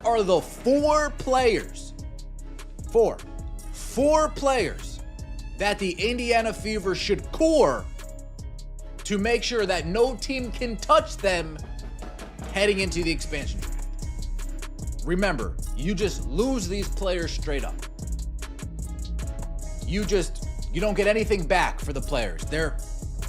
are the four players that the Indiana Fever should core to make sure that no team can touch them heading into the expansion draft. Remember, you just lose these players straight up. You don't get anything back for the players. They're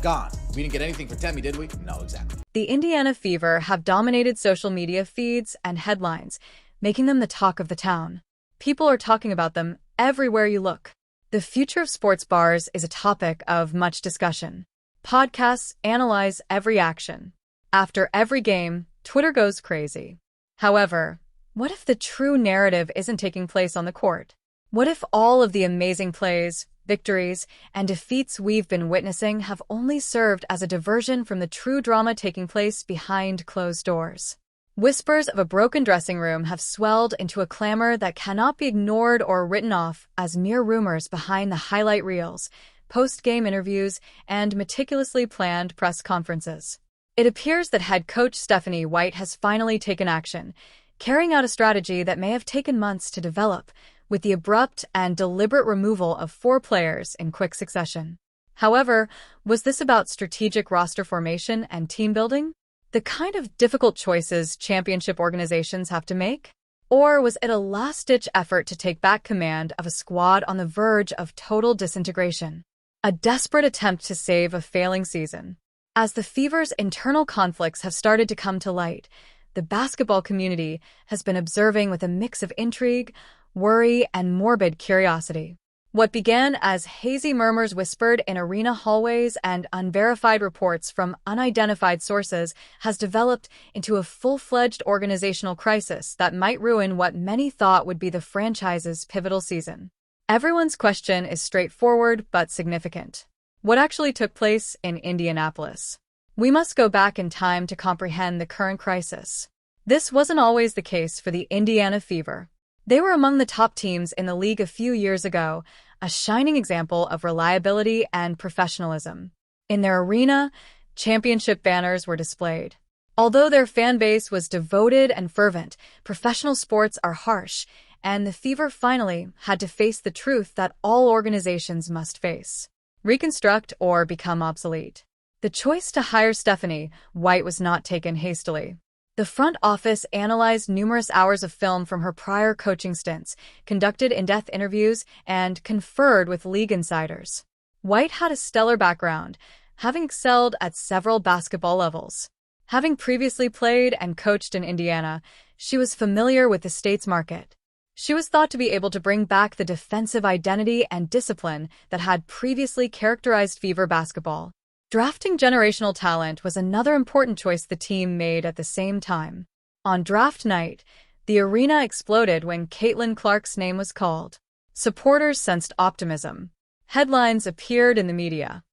gone. We didn't get anything for Temi, did we? No, exactly. The Indiana Fever have dominated social media feeds and headlines, making them the talk of the town. People are talking about them everywhere you look. The future of sports bars is a topic of much discussion. Podcasts analyze every action. After every game, Twitter goes crazy. However, what if the true narrative isn't taking place on the court? What if all of the amazing plays, victories, and defeats we've been witnessing have only served as a diversion from the true drama taking place behind closed doors? Whispers of a broken dressing room have swelled into a clamor that cannot be ignored or written off as mere rumors behind the highlight reels, post-game interviews, and meticulously planned press conferences. It appears that head coach Stephanie White has finally taken action, carrying out a strategy that may have taken months to develop, with the abrupt and deliberate removal of four players in quick succession. However, was this about strategic roster formation and team building? The kind of difficult choices championship organizations have to make? Or was it a last-ditch effort to take back command of a squad on the verge of total disintegration? A desperate attempt to save a failing season. As the Fever's internal conflicts have started to come to light, the basketball community has been observing with a mix of intrigue, worry, and morbid curiosity. What began as hazy murmurs whispered in arena hallways and unverified reports from unidentified sources has developed into a full-fledged organizational crisis that might ruin what many thought would be the franchise's pivotal season. Everyone's question is straightforward but significant. What actually took place in Indianapolis? We must go back in time to comprehend the current crisis. This wasn't always the case for the Indiana Fever. They were among the top teams in the league a few years ago, a shining example of reliability and professionalism. In their arena, championship banners were displayed. Although their fan base was devoted and fervent, professional sports are harsh, and the Fever finally had to face the truth that all organizations must face: reconstruct or become obsolete. The choice to hire Stephanie White was not taken hastily. The front office analyzed numerous hours of film from her prior coaching stints, conducted in-depth interviews, and conferred with league insiders. White had a stellar background, having excelled at several basketball levels. Having previously played and coached in Indiana, she was familiar with the state's market. She was thought to be able to bring back the defensive identity and discipline that had previously characterized Fever basketball. Drafting generational talent was another important choice the team made at the same time. On draft night, the arena exploded when Caitlin Clark's name was called. Supporters sensed optimism. Headlines appeared in the media.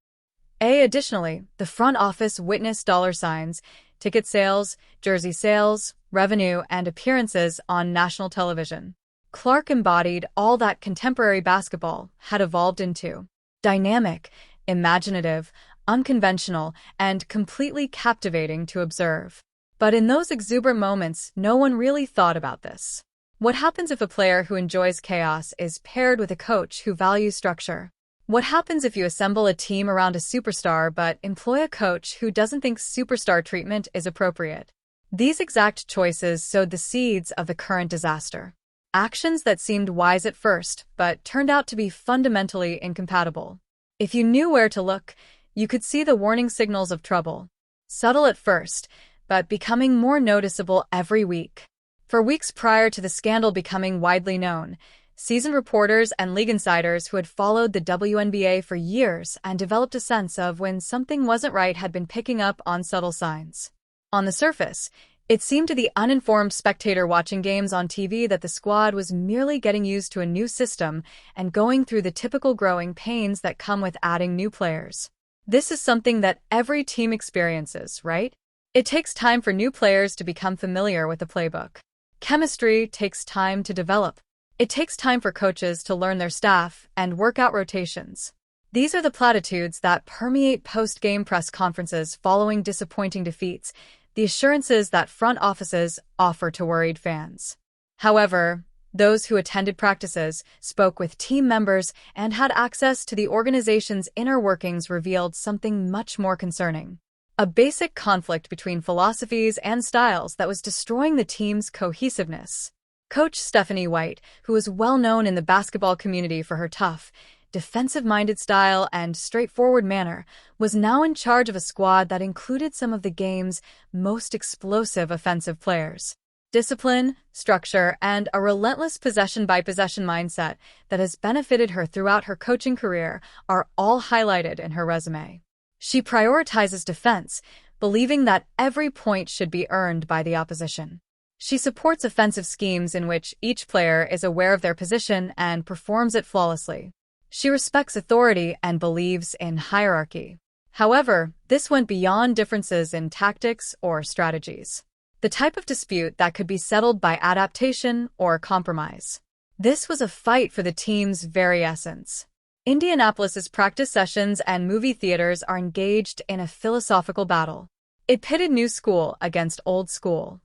Additionally, the front office witnessed dollar signs, ticket sales, jersey sales, revenue, and appearances on national television. Clark embodied all that contemporary basketball had evolved into: dynamic, imaginative, unconventional, and completely captivating to observe. But in those exuberant moments, no one really thought about this. What happens if a player who enjoys chaos is paired with a coach who values structure? What happens if you assemble a team around a superstar but employ a coach who doesn't think superstar treatment is appropriate? These exact choices sowed the seeds of the current disaster. Actions that seemed wise at first, but turned out to be fundamentally incompatible. If you knew where to look, you could see the warning signals of trouble. Subtle at first, but becoming more noticeable every week. For weeks prior to the scandal becoming widely known, seasoned reporters and league insiders who had followed the WNBA for years and developed a sense of when something wasn't right had been picking up on subtle signs. On the surface, it seemed to the uninformed spectator watching games on TV that the squad was merely getting used to a new system and going through the typical growing pains that come with adding new players. This is something that every team experiences, right? It takes time for new players to become familiar with the playbook. Chemistry takes time to develop. It takes time for coaches to learn their staff and work out rotations. These are the platitudes that permeate post-game press conferences following disappointing defeats, the assurances that front offices offer to worried fans. However, those who attended practices, spoke with team members, and had access to the organization's inner workings revealed something much more concerning. A basic conflict between philosophies and styles that was destroying the team's cohesiveness. Coach Stephanie White, who was well known in the basketball community for her tough, defensive-minded style and straightforward manner, was now in charge of a squad that included some of the game's most explosive offensive players. Discipline, structure, and a relentless possession-by-possession mindset that has benefited her throughout her coaching career are all highlighted in her resume. She prioritizes defense, believing that every point should be earned by the opposition. She supports offensive schemes in which each player is aware of their position and performs it flawlessly. She respects authority and believes in hierarchy. However, this went beyond differences in tactics or strategies. The type of dispute that could be settled by adaptation or compromise. This was a fight for the team's very essence. Indianapolis's practice sessions and movie theaters are engaged in a philosophical battle. It pitted new school against old school.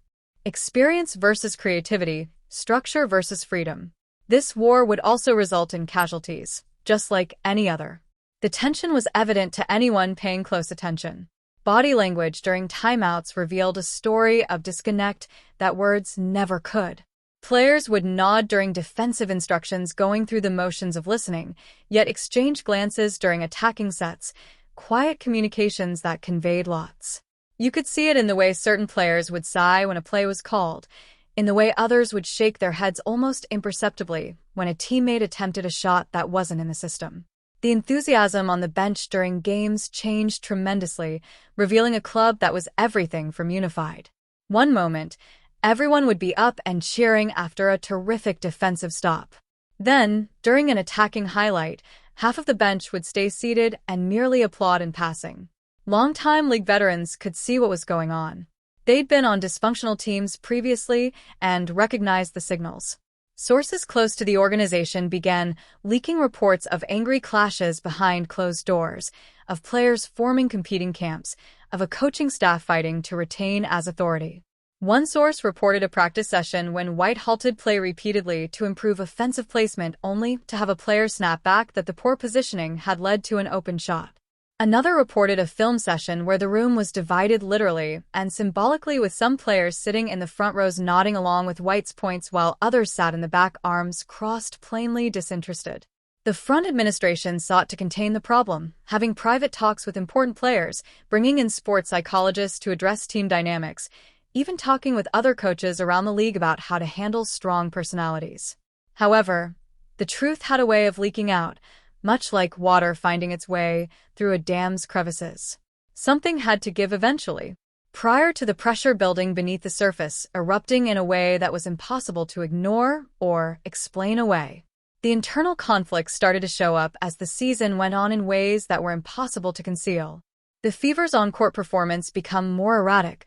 Experience versus creativity, structure versus freedom. This war would also result in casualties, just like any other. The tension was evident to anyone paying close attention. Body language during timeouts revealed a story of disconnect that words never could. Players would nod during defensive instructions, going through the motions of listening, yet exchange glances during attacking sets, quiet communications that conveyed lots. You could see it in the way certain players would sigh when a play was called, in the way others would shake their heads almost imperceptibly when a teammate attempted a shot that wasn't in the system. The enthusiasm on the bench during games changed tremendously, revealing a club that was everything from unified. One moment, everyone would be up and cheering after a terrific defensive stop. Then, during an attacking highlight, half of the bench would stay seated and merely applaud in passing. Longtime league veterans could see what was going on. They'd been on dysfunctional teams previously and recognized the signals. Sources close to the organization began leaking reports of angry clashes behind closed doors, of players forming competing camps, of a coaching staff fighting to retain as authority. One source reported a practice session when White halted play repeatedly to improve offensive placement only to have a player snap back that the poor positioning had led to an open shot. Another reported a film session where the room was divided literally and symbolically, with some players sitting in the front rows nodding along with White's points while others sat in the back, arms crossed, plainly disinterested. The front administration sought to contain the problem, having private talks with important players, bringing in sports psychologists to address team dynamics, even talking with other coaches around the league about how to handle strong personalities. However, the truth had a way of leaking out, much like water finding its way through a dam's crevices. Something had to give eventually. Prior to the pressure building beneath the surface, erupting in a way that was impossible to ignore or explain away. The internal conflict started to show up as the season went on in ways that were impossible to conceal. The Fever's on-court performance became more erratic,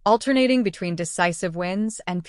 alternating between decisive wins and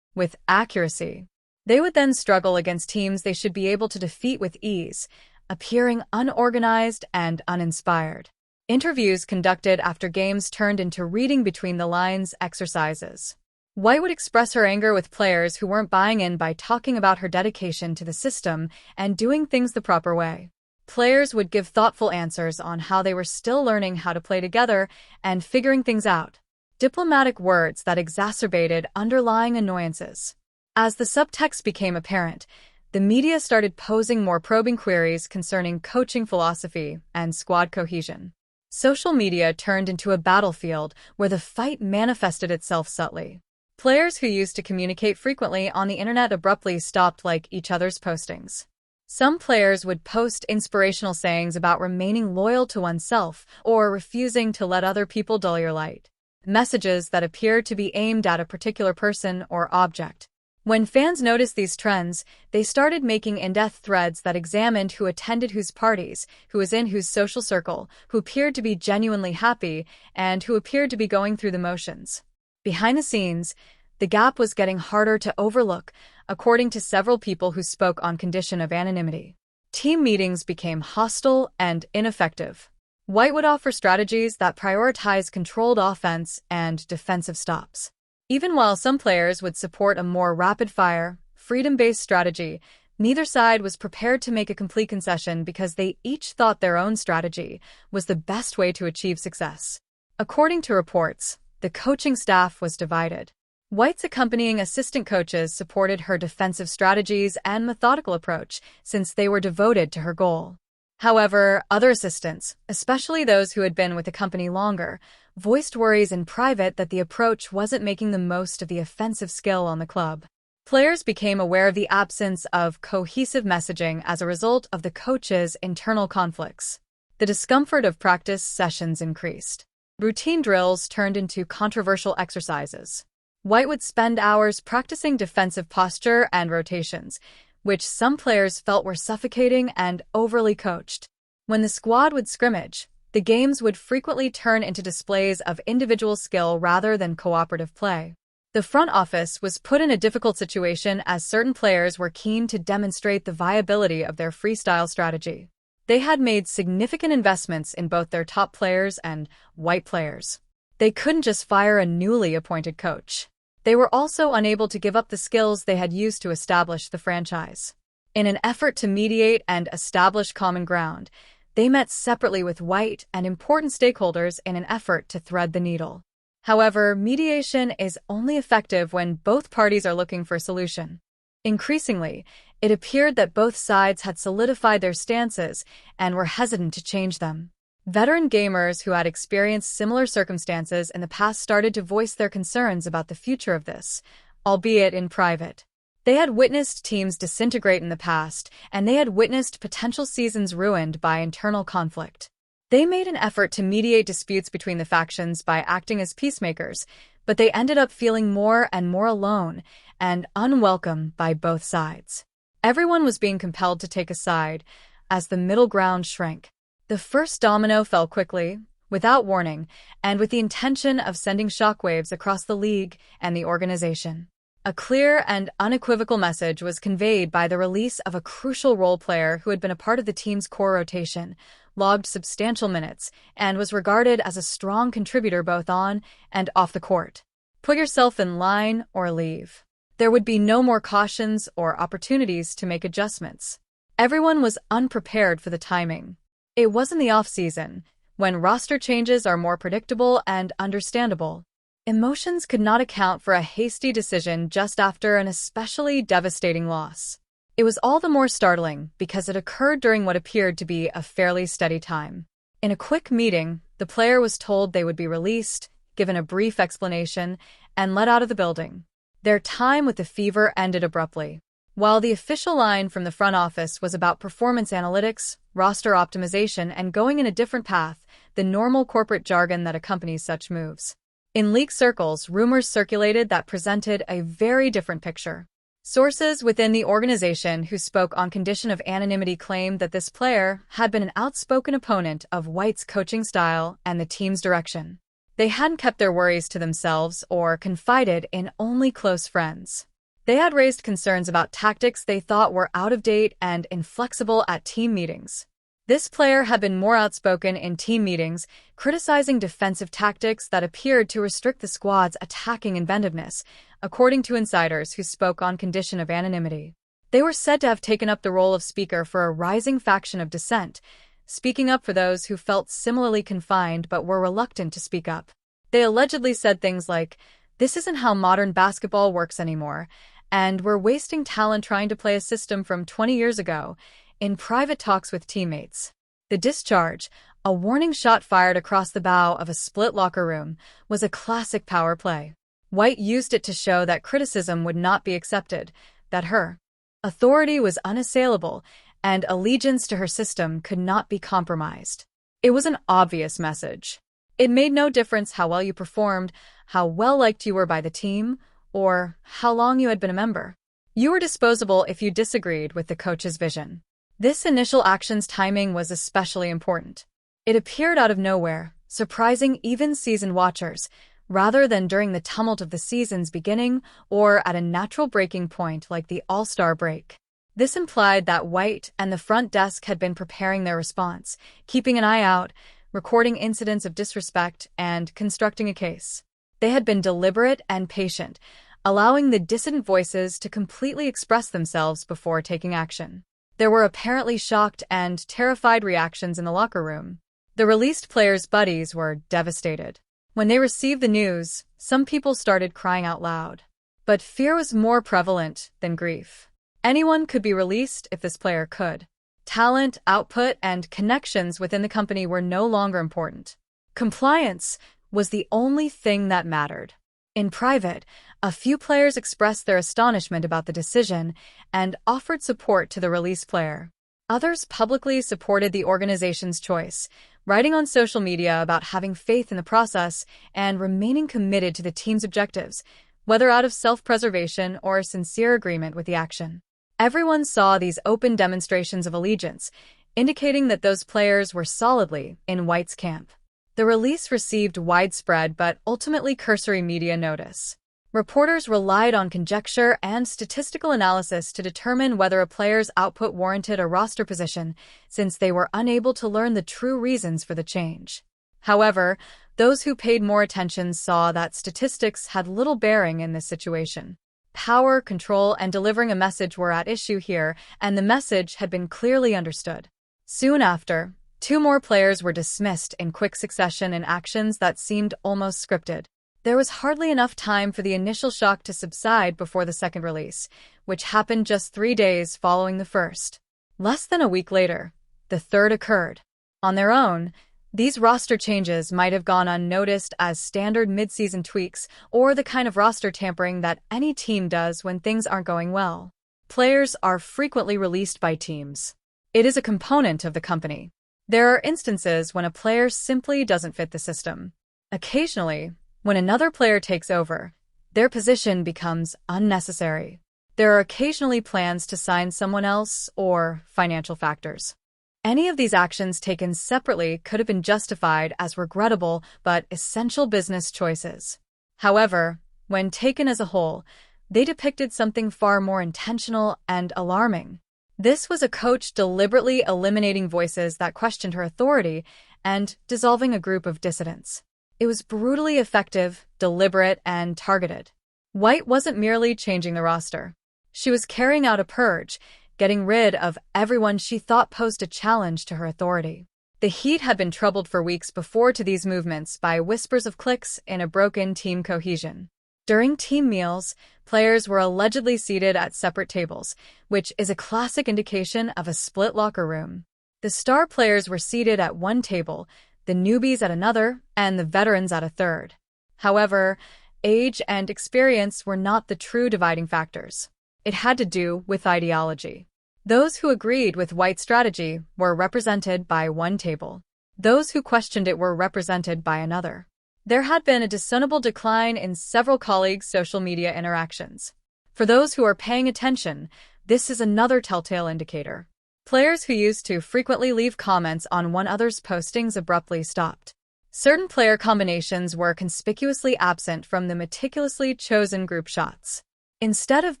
with accuracy. They would then struggle against teams they should be able to defeat with ease, appearing unorganized and uninspired. Interviews conducted after games turned into reading between the lines exercises. White would express her anger with players who weren't buying in by talking about her dedication to the system and doing things the proper way. Players would give thoughtful answers on how they were still learning how to play together and figuring things out. Diplomatic words that exacerbated underlying annoyances. As the subtext became apparent, the media started posing more probing queries concerning coaching philosophy and squad cohesion. Social media turned into a battlefield where the fight manifested itself subtly. Players who used to communicate frequently on the internet abruptly stopped liking each other's postings. Some players would post inspirational sayings about remaining loyal to oneself or refusing to let other people dull your light. Messages that appeared to be aimed at a particular person or object. When fans noticed these trends, they started making in-depth threads that examined who attended whose parties, who was in whose social circle, who appeared to be genuinely happy, and who appeared to be going through the motions. Behind the scenes, the gap was getting harder to overlook, according to several people who spoke on condition of anonymity. Team meetings became hostile and ineffective. White would offer strategies that prioritize controlled offense and defensive stops. Even while some players would support a more rapid-fire, freedom-based strategy, neither side was prepared to make a complete concession because they each thought their own strategy was the best way to achieve success. According to reports, the coaching staff was divided. White's accompanying assistant coaches supported her defensive strategies and methodical approach since they were devoted to her goal. However, other assistants, especially those who had been with the company longer, voiced worries in private that the approach wasn't making the most of the offensive skill on the club. Players became aware of the absence of cohesive messaging as a result of the coach's internal conflicts. The discomfort of practice sessions increased. Routine drills turned into controversial exercises. White would spend hours practicing defensive posture and rotations, which some players felt were suffocating and overly coached. When the squad would scrimmage, the games would frequently turn into displays of individual skill rather than cooperative play. The front office was put in a difficult situation as certain players were keen to demonstrate the viability of their freestyle strategy. They had made significant investments in both their top players and White players. They couldn't just fire a newly appointed coach. They were also unable to give up the skills they had used to establish the franchise. In an effort to mediate and establish common ground, they met separately with White and important stakeholders in an effort to thread the needle. However, mediation is only effective when both parties are looking for a solution. Increasingly, it appeared that both sides had solidified their stances and were hesitant to change them. Veteran gamers who had experienced similar circumstances in the past started to voice their concerns about the future of this, albeit in private. They had witnessed teams disintegrate in the past, and they had witnessed potential seasons ruined by internal conflict. They made an effort to mediate disputes between the factions by acting as peacemakers, but they ended up feeling more and more alone and unwelcome by both sides. Everyone was being compelled to take a side as the middle ground shrank. The first domino fell quickly, without warning, and with the intention of sending shockwaves across the league and the organization. A clear and unequivocal message was conveyed by the release of a crucial role player who had been a part of the team's core rotation, logged substantial minutes, and was regarded as a strong contributor both on and off the court. Put yourself in line or leave. There would be no more cautions or opportunities to make adjustments. Everyone was unprepared for the timing. It wasn't the off-season, when roster changes are more predictable and understandable. Emotions could not account for a hasty decision just after an especially devastating loss. It was all the more startling because it occurred during what appeared to be a fairly steady time. In a quick meeting, the player was told they would be released, given a brief explanation, and let out of the building. Their time with the Fever ended abruptly. While the official line from the front office was about performance analytics, roster optimization, and going in a different path, the normal corporate jargon that accompanies such moves. In league circles, rumors circulated that presented a very different picture. Sources within the organization who spoke on condition of anonymity claimed that this player had been an outspoken opponent of White's coaching style and the team's direction. They hadn't kept their worries to themselves or confided in only close friends. They had raised concerns about tactics they thought were out of date and inflexible at team meetings. This player had been more outspoken in team meetings, criticizing defensive tactics that appeared to restrict the squad's attacking inventiveness, according to insiders who spoke on condition of anonymity. They were said to have taken up the role of speaker for a rising faction of dissent, speaking up for those who felt similarly confined but were reluctant to speak up. They allegedly said things like, "This isn't how modern basketball works anymore," and "We're wasting talent trying to play a system from 20 years ago," in private talks with teammates. The discharge, a warning shot fired across the bow of a split locker room, was a classic power play. White used it to show that criticism would not be accepted, that her authority was unassailable, and allegiance to her system could not be compromised. It was an obvious message. It made no difference how well you performed, how well liked you were by the team, or how long you had been a member. You were disposable if you disagreed with the coach's vision. This initial action's timing was especially important. It appeared out of nowhere, surprising even seasoned watchers, rather than during the tumult of the season's beginning or at a natural breaking point like the All-Star break. This implied that White and the front desk had been preparing their response, keeping an eye out, recording incidents of disrespect, and constructing a case. They had been deliberate and patient, allowing the dissident voices to completely express themselves before taking action. There were apparently shocked and terrified reactions in the locker room. The released players' buddies were devastated. When they received the news, some people started crying out loud. But fear was more prevalent than grief. Anyone could be released if this player could. Talent, output, and connections within the company were no longer important. Compliance was the only thing that mattered. In private, a few players expressed their astonishment about the decision and offered support to the released player. Others publicly supported the organization's choice, writing on social media about having faith in the process and remaining committed to the team's objectives, whether out of self-preservation or sincere agreement with the action. Everyone saw these open demonstrations of allegiance, indicating that those players were solidly in White's camp. The release received widespread but ultimately cursory media notice. Reporters relied on conjecture and statistical analysis to determine whether a player's output warranted a roster position, since they were unable to learn the true reasons for the change. However, those who paid more attention saw that statistics had little bearing in this situation. Power, control, and delivering a message were at issue here, and the message had been clearly understood. Soon after, 2 more players were dismissed in quick succession in actions that seemed almost scripted. There was hardly enough time for the initial shock to subside before the second release, which happened just 3 days following the first. Less than a week later, the third occurred. On their own, these roster changes might have gone unnoticed as standard mid-season tweaks or the kind of roster tampering that any team does when things aren't going well. Players are frequently released by teams. It is a component of the company. There are instances when a player simply doesn't fit the system. Occasionally, when another player takes over, their position becomes unnecessary. There are occasionally plans to sign someone else or financial factors. Any of these actions taken separately could have been justified as regrettable but essential business choices. However, when taken as a whole, they depicted something far more intentional and alarming. This was a coach deliberately eliminating voices that questioned her authority and dissolving a group of dissidents. It was brutally effective, deliberate, and targeted. White wasn't merely changing the roster. She was carrying out a purge, getting rid of everyone she thought posed a challenge to her authority. The Heat had been troubled for weeks before to these movements by whispers of cliques in a broken team cohesion. During team meals, players were allegedly seated at separate tables, which is a classic indication of a split locker room. The star players were seated at one table, the newbies at another, and the veterans at a third. However, age and experience were not the true dividing factors. It had to do with ideology. Those who agreed with White's strategy were represented by one table. Those who questioned it were represented by another. There had been a discernible decline in several colleagues' social media interactions. For those who are paying attention, this is another telltale indicator. Players who used to frequently leave comments on one another's postings abruptly stopped. Certain player combinations were conspicuously absent from the meticulously chosen group shots. Instead of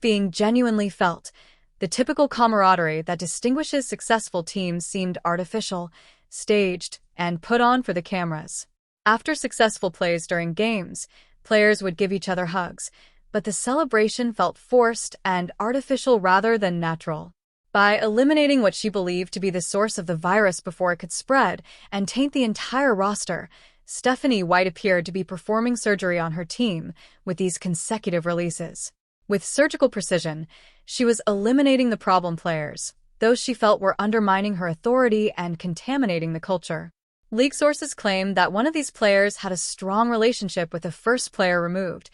being genuinely felt, the typical camaraderie that distinguishes successful teams seemed artificial, staged, and put on for the cameras. After successful plays during games, players would give each other hugs, but the celebration felt forced and artificial rather than natural. By eliminating what she believed to be the source of the virus before it could spread and taint the entire roster, Stephanie White appeared to be performing surgery on her team with these consecutive releases. With surgical precision, she was eliminating the problem players, those she felt were undermining her authority and contaminating the culture. League sources claim that one of these players had a strong relationship with the first player removed,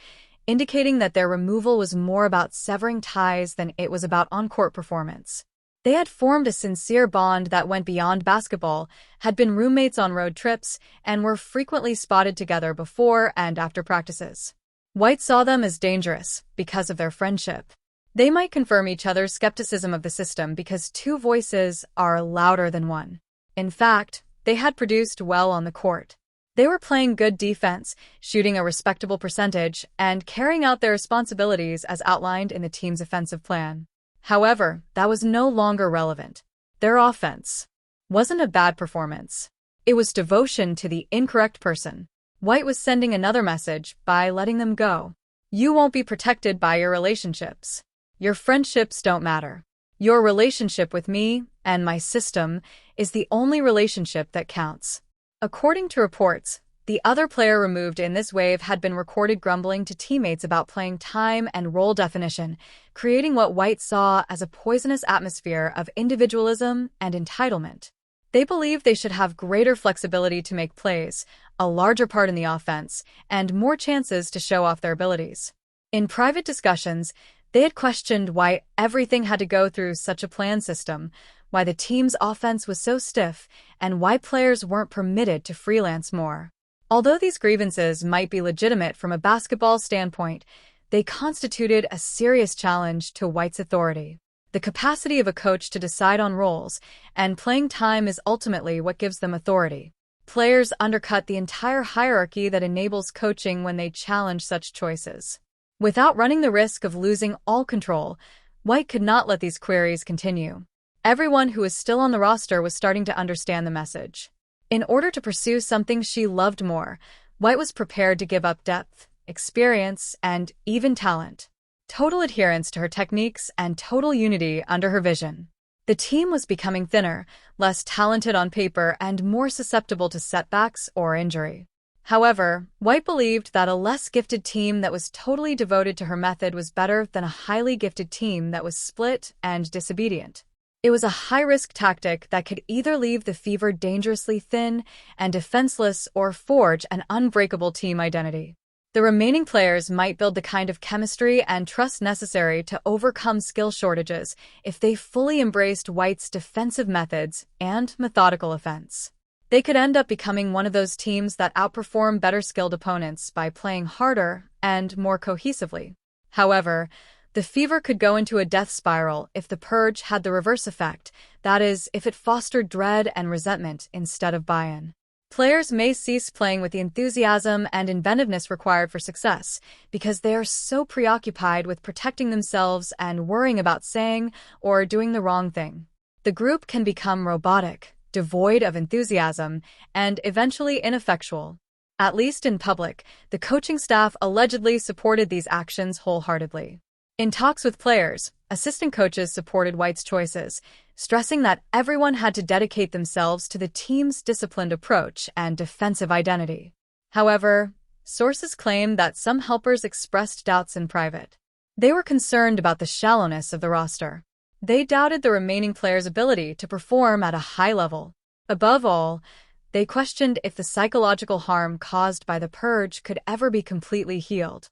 indicating that their removal was more about severing ties than it was about on-court performance. They had formed a sincere bond that went beyond basketball, had been roommates on road trips, and were frequently spotted together before and after practices. White saw them as dangerous because of their friendship. They might confirm each other's skepticism of the system because 2 voices are louder than one. In fact, they had produced well on the court. They were playing good defense, shooting a respectable percentage, and carrying out their responsibilities as outlined in the team's offensive plan. However, that was no longer relevant. Their offense wasn't a bad performance. It was devotion to the incorrect person. White was sending another message by letting them go. You won't be protected by your relationships. Your friendships don't matter. Your relationship with me and my system is the only relationship that counts. According to reports, the other player removed in this wave had been recorded grumbling to teammates about playing time and role definition, creating what White saw as a poisonous atmosphere of individualism and entitlement. They believed they should have greater flexibility to make plays, a larger part in the offense, and more chances to show off their abilities. In private discussions, they had questioned why everything had to go through such a planned system, why the team's offense was so stiff, and why players weren't permitted to freelance more. Although these grievances might be legitimate from a basketball standpoint, they constituted a serious challenge to White's authority. The capacity of a coach to decide on roles and playing time is ultimately what gives them authority. Players undercut the entire hierarchy that enables coaching when they challenge such choices. Without running the risk of losing all control, White could not let these queries continue. Everyone who was still on the roster was starting to understand the message. In order to pursue something she loved more, White was prepared to give up depth, experience, and even talent. Total adherence to her techniques and total unity under her vision. The team was becoming thinner, less talented on paper, and more susceptible to setbacks or injury. However, White believed that a less gifted team that was totally devoted to her method was better than a highly gifted team that was split and disobedient. It was a high-risk tactic that could either leave the Fever dangerously thin and defenseless or forge an unbreakable team identity. The remaining players might build the kind of chemistry and trust necessary to overcome skill shortages if they fully embraced White's defensive methods and methodical offense. They could end up becoming one of those teams that outperform better-skilled opponents by playing harder and more cohesively. However, the Fever could go into a death spiral if the purge had the reverse effect, that is, if it fostered dread and resentment instead of buy-in. Players may cease playing with the enthusiasm and inventiveness required for success because they are so preoccupied with protecting themselves and worrying about saying or doing the wrong thing. The group can become robotic, devoid of enthusiasm, and eventually ineffectual. At least in public, the coaching staff allegedly supported these actions wholeheartedly. In talks with players, assistant coaches supported White's choices, stressing that everyone had to dedicate themselves to the team's disciplined approach and defensive identity. However, sources claim that some helpers expressed doubts in private. They were concerned about the shallowness of the roster. They doubted the remaining players' ability to perform at a high level. Above all, they questioned if the psychological harm caused by the purge could ever be completely healed.